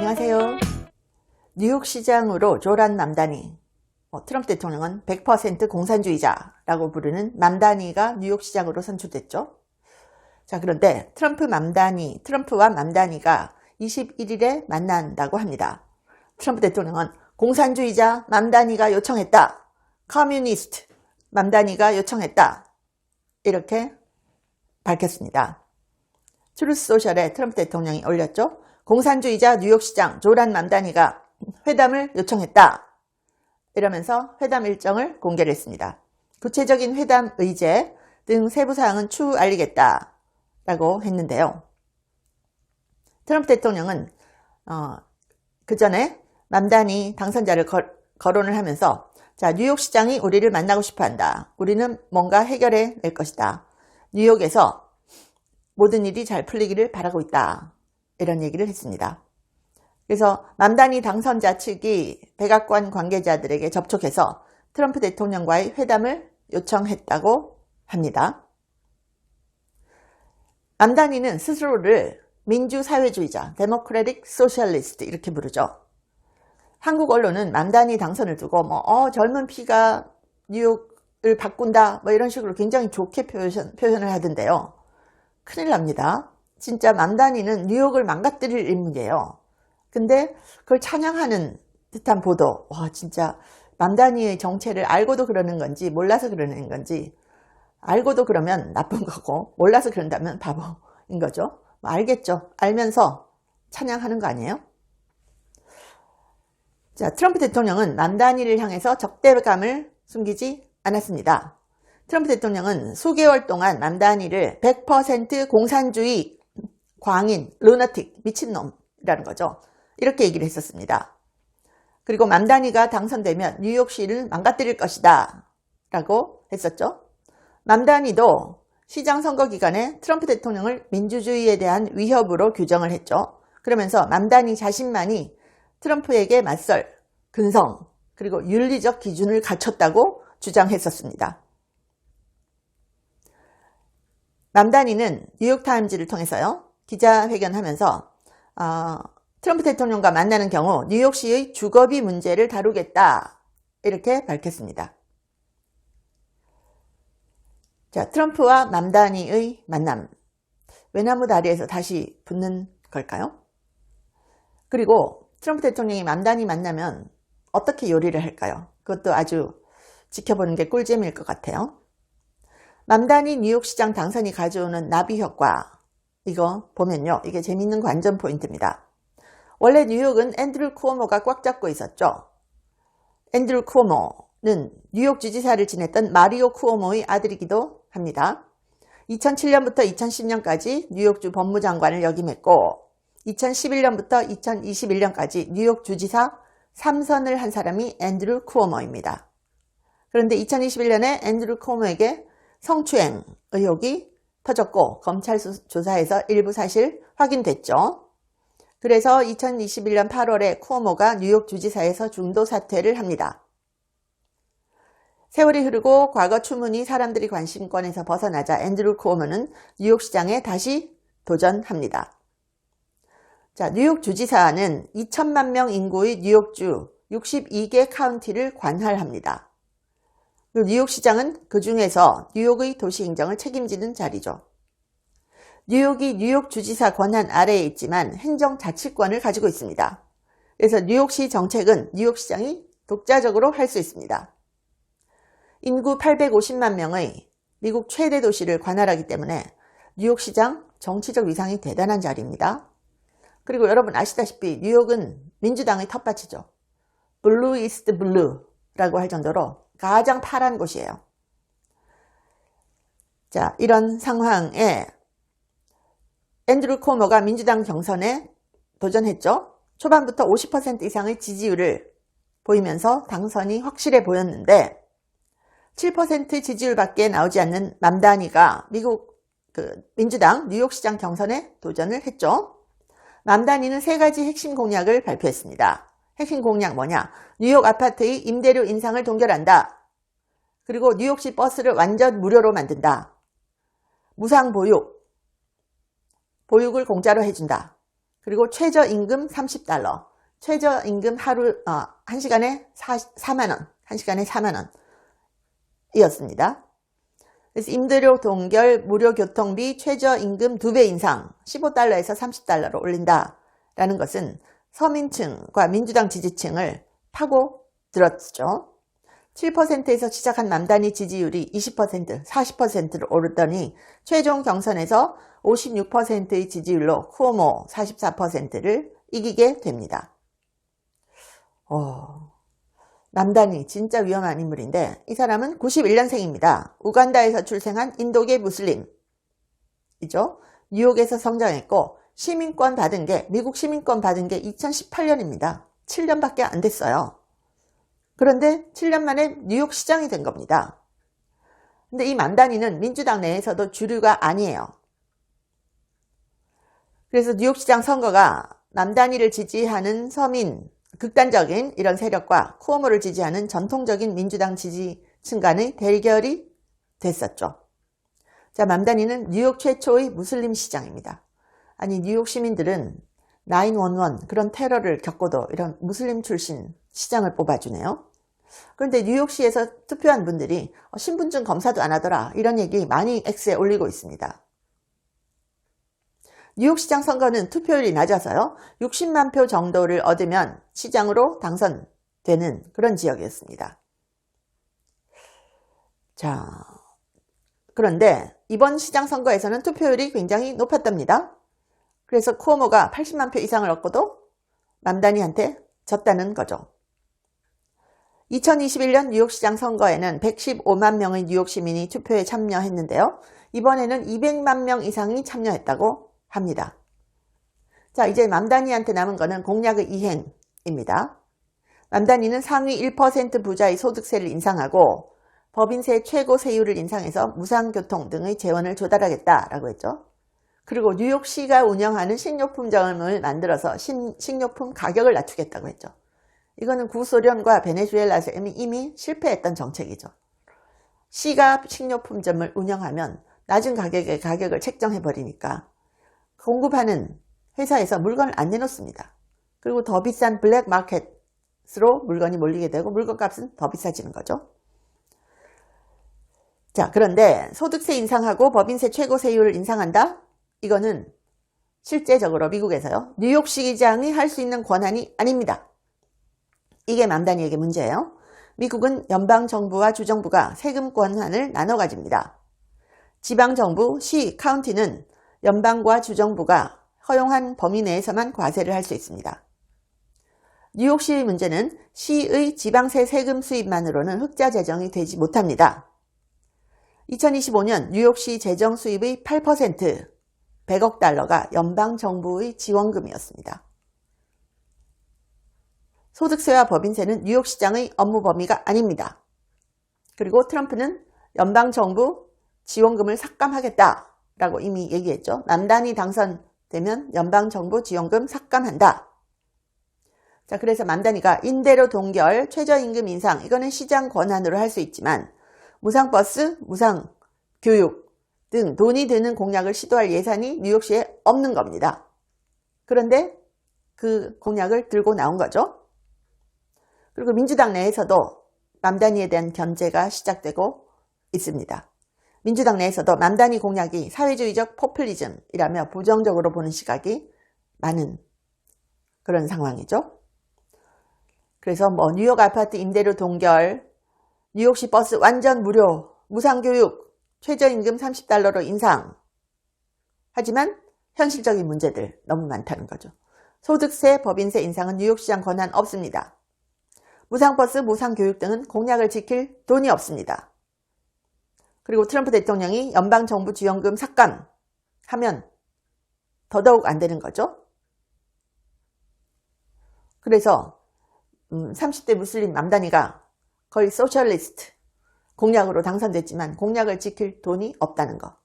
안녕하세요. 뉴욕시장으로 조란 맘다니, 트럼프 대통령은 100% 공산주의자라고 부르는 맘다니가 뉴욕시장으로 선출됐죠. 자, 그런데 트럼프와 맘다니가 21일에 만난다고 합니다. 트럼프 대통령은 공산주의자 맘다니가 요청했다, 커뮤니스트 맘다니가 요청했다, 이렇게 밝혔습니다. 트루스 소셜에 트럼프 대통령이 올렸죠. 공산주의자 뉴욕시장 조란 맘다니가 회담을 요청했다, 이러면서 회담 일정을 공개를 했습니다. 구체적인 회담 의제 등 세부 사항은 추후 알리겠다 라고 했는데요. 트럼프 대통령은 그 전에 맘다니 당선자를 거론을 하면서, 자, 뉴욕시장이 우리를 만나고 싶어 한다. 우리는 뭔가 해결해 낼 것이다. 뉴욕에서 모든 일이 잘 풀리기를 바라고 있다, 이런 얘기를 했습니다. 그래서 맘다니 당선자 측이 백악관 관계자들에게 접촉해서 트럼프 대통령과의 회담을 요청했다고 합니다. 맘다니는 스스로를 민주사회주의자, 데모크래틱 소셜리스트 이렇게 부르죠. 한국 언론은 맘다니 당선을 두고 젊은 피가 뉴욕을 바꾼다 이런 식으로 굉장히 좋게 표현을 하던데요. 큰일 납니다. 진짜 맘다니는 뉴욕을 망가뜨릴 인물이에요. 근데 그걸 찬양하는 듯한 보도, 진짜 맘다니의 정체를 알고도 그러는 건지 몰라서 그러는 건지, 알고도 그러면 나쁜 거고 몰라서 그런다면 바보인 거죠. 알겠죠. 알면서 찬양하는 거 아니에요? 자, 트럼프 대통령은 맘다니를 향해서 적대감을 숨기지 않았습니다. 트럼프 대통령은 수개월 동안 맘다니를 100% 공산주의, 광인, 루나틱, 미친놈이라는 거죠. 이렇게 얘기를 했었습니다. 그리고 맘다니가 당선되면 뉴욕시를 망가뜨릴 것이다 라고 했었죠. 맘다니도 시장 선거 기간에 트럼프 대통령을 민주주의에 대한 위협으로 규정을 했죠. 그러면서 맘다니 자신만이 트럼프에게 맞설 근성 그리고 윤리적 기준을 갖췄다고 주장했었습니다. 맘다니는 뉴욕타임즈를 통해서요, 기자회견하면서 트럼프 대통령과 만나는 경우 뉴욕시의 주거비 문제를 다루겠다, 이렇게 밝혔습니다. 자, 트럼프와 맘다니의 만남, 외나무 다리에서 다시 붙는 걸까요? 그리고 트럼프 대통령이 맘다니 만나면 어떻게 요리를 할까요? 그것도 아주 지켜보는 게 꿀잼일 것 같아요. 맘다니 뉴욕시장 당선이 가져오는 나비 효과, 이거 보면요, 이게 재밌는 관전 포인트입니다. 원래 뉴욕은 앤드루 쿠오모가 꽉 잡고 있었죠. 앤드루 쿠오모는 뉴욕 주지사를 지냈던 마리오 쿠오모의 아들이기도 합니다. 2007년부터 2010년까지 뉴욕주 법무장관을 역임했고 2011년부터 2021년까지 뉴욕 주지사 3선을 한 사람이 앤드루 쿠오모입니다. 그런데 2021년에 앤드루 쿠오모에게 성추행 의혹이 터졌고 검찰 조사에서 일부 사실 확인됐죠. 그래서 2021년 8월에 쿠오모가 뉴욕 주지사에서 중도 사퇴를 합니다. 세월이 흐르고 과거 추문이 사람들이 관심권에서 벗어나자 앤드루 쿠오모는 뉴욕시장에 다시 도전합니다. 자, 뉴욕 주지사는 2천만 명 인구의 뉴욕주 62개 카운티를 관할합니다. 뉴욕시장은 그 중에서 뉴욕의 도시행정을 책임지는 자리죠. 뉴욕이 뉴욕 주지사 권한 아래에 있지만 행정자치권을 가지고 있습니다. 그래서 뉴욕시 정책은 뉴욕시장이 독자적으로 할 수 있습니다. 인구 850만 명의 미국 최대 도시를 관할하기 때문에 뉴욕시장 정치적 위상이 대단한 자리입니다. 그리고 여러분 아시다시피 뉴욕은 민주당의 텃밭이죠. 블루 이스트 블루라고 할 정도로 가장 파란 곳이에요. 자, 이런 상황에 앤드루 쿠오모가 민주당 경선에 도전했죠. 초반부터 50% 이상의 지지율을 보이면서 당선이 확실해 보였는데 7% 지지율밖에 나오지 않는 맘다니가 미국 민주당 뉴욕시장 경선에 도전을 했죠. 맘다니는 3가지 핵심 공약을 발표했습니다. 핵심 공약 뭐냐? 뉴욕 아파트의 임대료 인상을 동결한다. 그리고 뉴욕시 버스를 완전 무료로 만든다. 무상 보육을 공짜로 해준다. 그리고 최저임금 30달러. 최저임금 하루 1시간에 4만원. 1시간에 4만원 이었습니다. 그래서 임대료 동결, 무료 교통비, 최저임금 2배 인상 15달러에서 30달러로 올린다라는 것은 서민층과 민주당 지지층을 파고들었죠. 7%에서 시작한 맘다니 지지율이 20%, 40%로 오르더니 최종 경선에서 56%의 지지율로 쿠오모 44%를 이기게 됩니다. 맘다니 진짜 위험한 인물인데 이 사람은 91년생입니다. 우간다에서 출생한 인도계 무슬림이죠. 뉴욕에서 성장했고 미국 시민권 받은 게 2018년입니다. 7년밖에 안 됐어요. 그런데 7년 만에 뉴욕 시장이 된 겁니다. 근데 이 맘다니는 민주당 내에서도 주류가 아니에요. 그래서 뉴욕시장 선거가 맘다니를 지지하는 서민, 극단적인 이런 세력과 쿠오모를 지지하는 전통적인 민주당 지지층 간의 대결이 됐었죠. 자, 맘다니는 뉴욕 최초의 무슬림 시장입니다. 아니, 뉴욕 시민들은 911 그런 테러를 겪고도 이런 무슬림 출신 시장을 뽑아주네요. 그런데 뉴욕시에서 투표한 분들이 신분증 검사도 안 하더라 이런 얘기 많이 X에 올리고 있습니다. 뉴욕시장 선거는 투표율이 낮아서요. 60만 표 정도를 얻으면 시장으로 당선되는 그런 지역이었습니다. 자, 그런데 이번 시장 선거에서는 투표율이 굉장히 높았답니다. 그래서 쿠오모가 80만 표 이상을 얻고도 맘다니한테 졌다는 거죠. 2021년 뉴욕시장 선거에는 115만 명의 뉴욕 시민이 투표에 참여했는데요. 이번에는 200만 명 이상이 참여했다고 합니다. 자, 이제 맘다니한테 남은 거는 공약의 이행입니다. 맘다니는 상위 1% 부자의 소득세를 인상하고 법인세 최고 세율을 인상해서 무상교통 등의 재원을 조달하겠다라고 했죠. 그리고 뉴욕시가 운영하는 식료품점을 만들어서 식료품 가격을 낮추겠다고 했죠. 이거는 구소련과 베네수엘라에서 이미 실패했던 정책이죠. 시가 식료품점을 운영하면 낮은 가격에 가격을 책정해버리니까 공급하는 회사에서 물건을 안 내놓습니다. 그리고 더 비싼 블랙 마켓으로 물건이 몰리게 되고 물건값은 더 비싸지는 거죠. 자, 그런데 소득세 인상하고 법인세 최고 세율을 인상한다? 이거는 실제적으로 미국에서요. 뉴욕시장이 할 수 있는 권한이 아닙니다. 이게 맘다니에게 문제예요. 미국은 연방정부와 주정부가 세금 권한을 나눠 가집니다. 지방정부, 시, 카운티는 연방과 주정부가 허용한 범위 내에서만 과세를 할 수 있습니다. 뉴욕시의 문제는 시의 지방세 세금 수입만으로는 흑자 재정이 되지 못합니다. 2025년 뉴욕시 재정 수입의 8%, 100억 달러가 연방정부의 지원금이었습니다. 소득세와 법인세는 뉴욕시장의 업무 범위가 아닙니다. 그리고 트럼프는 연방정부 지원금을 삭감하겠다라고 이미 얘기했죠. 맘다니 당선되면 연방정부 지원금 삭감한다. 자, 그래서 맘다니가 임대료 동결, 최저임금 인상, 이거는 시장 권한으로 할 수 있지만 무상버스, 무상교육 등 돈이 드는 공약을 시도할 예산이 뉴욕시에 없는 겁니다. 그런데 그 공약을 들고 나온 거죠. 그리고 민주당 내에서도 맘다니에 대한 견제가 시작되고 있습니다. 민주당 내에서도 맘다니 공약이 사회주의적 포퓰리즘이라며 부정적으로 보는 시각이 많은 그런 상황이죠. 그래서 뉴욕 아파트 임대료 동결, 뉴욕시 버스 완전 무료, 무상교육, 최저임금 30달러로 인상. 하지만 현실적인 문제들 너무 많다는 거죠. 소득세, 법인세 인상은 뉴욕시장 권한 없습니다. 무상버스, 무상교육 등은 공약을 지킬 돈이 없습니다. 그리고 트럼프 대통령이 연방정부 지원금 삭감하면 더더욱 안 되는 거죠. 그래서 30대 무슬림 맘다니가 거의 소셜리스트 공약으로 당선됐지만 공약을 지킬 돈이 없다는 거.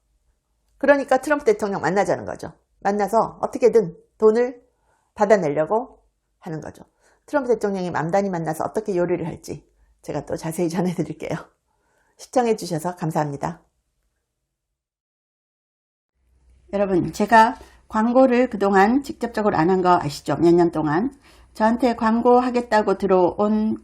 그러니까 트럼프 대통령 만나자는 거죠. 만나서 어떻게든 돈을 받아내려고 하는 거죠. 트럼프 대통령이 맘다니 만나서 어떻게 요리를 할지 제가 또 자세히 전해드릴게요. 시청해 주셔서 감사합니다. 여러분, 제가 광고를 그동안 직접적으로 안 한 거 아시죠? 몇 년 동안. 저한테 광고하겠다고 들어온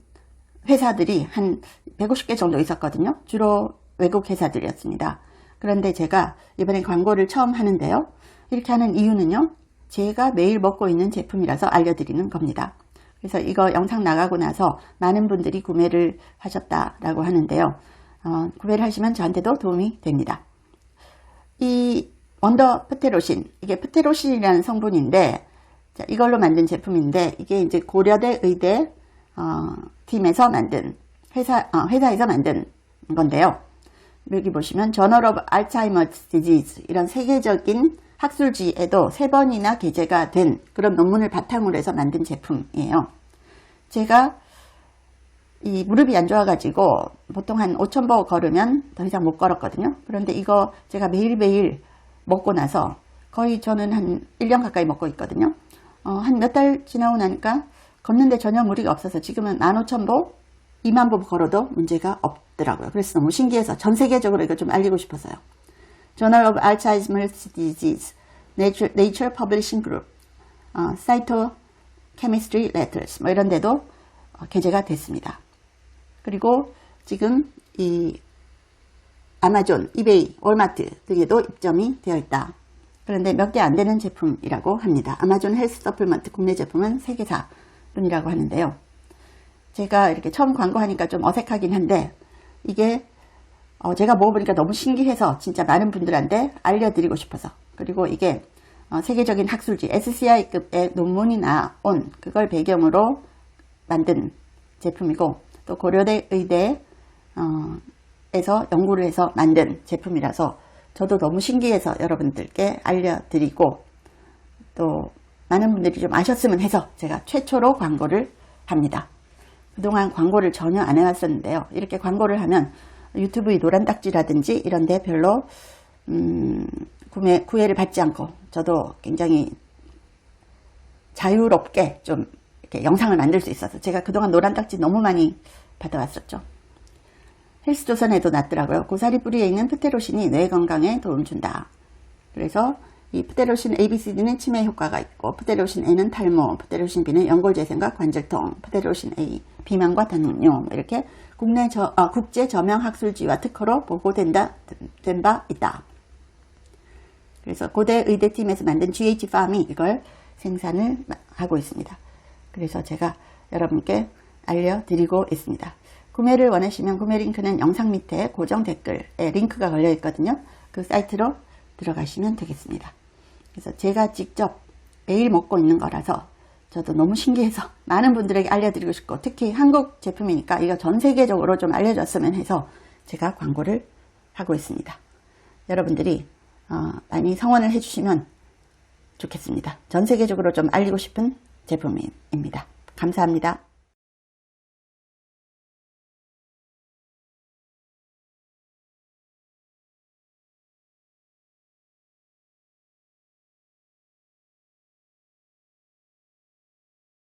회사들이 한 150개 정도 있었거든요. 주로 외국 회사들이었습니다. 그런데 제가 이번에 광고를 처음 하는데요. 이렇게 하는 이유는요. 제가 매일 먹고 있는 제품이라서 알려드리는 겁니다. 그래서 이거 영상 나가고 나서 많은 분들이 구매를 하셨다라고 하는데요. 구매를 하시면 저한테도 도움이 됩니다. 이 원더 프테로신, 이게 프테로신이라는 성분인데, 자, 이걸로 만든 제품인데, 이게 이제 고려대 의대 팀에서 만든 회사에서 만든 건데요. 여기 보시면 저널 오브 알츠하이머스 디지즈 이런 세계적인 학술지에도 3번이나 게재가 된 그런 논문을 바탕으로 해서 만든 제품이에요. 제가 이 무릎이 안 좋아가지고 보통 한 5,000보 걸으면 더 이상 못 걸었거든요. 그런데 이거 제가 매일매일 먹고 나서 거의 저는 한 1년 가까이 먹고 있거든요. 한 몇 달 지나고 나니까 걷는데 전혀 무리가 없어서 지금은 15,000보, 20,000보 걸어도 문제가 없더라고요. 그래서 너무 신기해서 전 세계적으로 이거 좀 알리고 싶어서요. Journal of Alzheimer's Disease, Nature Publishing Group, Cytochemistry Letters 뭐 이런 데도 게재가 됐습니다. 그리고 지금 이 아마존, 이베이, 월마트 등에도 입점이 되어 있다. 그런데 몇 개 안 되는 제품이라고 합니다. 아마존 헬스 서플먼트 국내 제품은 3개사 뿐이라고 하는데요. 제가 이렇게 처음 광고하니까 좀 어색하긴 한데 이게 제가 먹어보니까 너무 신기해서 진짜 많은 분들한테 알려드리고 싶어서, 그리고 이게 세계적인 학술지 SCI급의 논문이 나온 그걸 배경으로 만든 제품이고, 또 고려대 의대 에서 연구를 해서 만든 제품이라서 저도 너무 신기해서 여러분들께 알려드리고, 또 많은 분들이 좀 아셨으면 해서 제가 최초로 광고를 합니다. 그동안 광고를 전혀 안 해왔었는데요. 이렇게 광고를 하면 유튜브의 노란 딱지라든지 이런 데 별로 구애를 받지 않고 저도 굉장히 자유롭게 좀 이렇게 영상을 만들 수 있어서 제가 그동안 노란 딱지 너무 많이 받아왔었죠. 헬스조선에도 났더라고요. 고사리 뿌리에 있는 프테로신이 뇌 건강에 도움 준다. 그래서 이 프테로신 ABCD는 치매 효과가 있고, 프테로신 N은 탈모, 프테로신 B는 연골재생과 관절통, 프테로신 A 비만과 당뇨, 이렇게 국제 저명 학술지와 특허로 보고된 바 있다. 그래서 고대 의대팀에서 만든 GH팜이 이걸 생산을 하고 있습니다. 그래서 제가 여러분께 알려드리고 있습니다. 구매를 원하시면 구매 링크는 영상 밑에 고정 댓글에 링크가 걸려 있거든요. 그 사이트로 들어가시면 되겠습니다. 그래서 제가 직접 매일 먹고 있는 거라서 저도 너무 신기해서 많은 분들에게 알려드리고 싶고, 특히 한국 제품이니까 이거 전 세계적으로 좀 알려졌으면 해서 제가 광고를 하고 있습니다. 여러분들이 많이 성원을 해주시면 좋겠습니다. 전 세계적으로 좀 알리고 싶은 제품입니다. 감사합니다.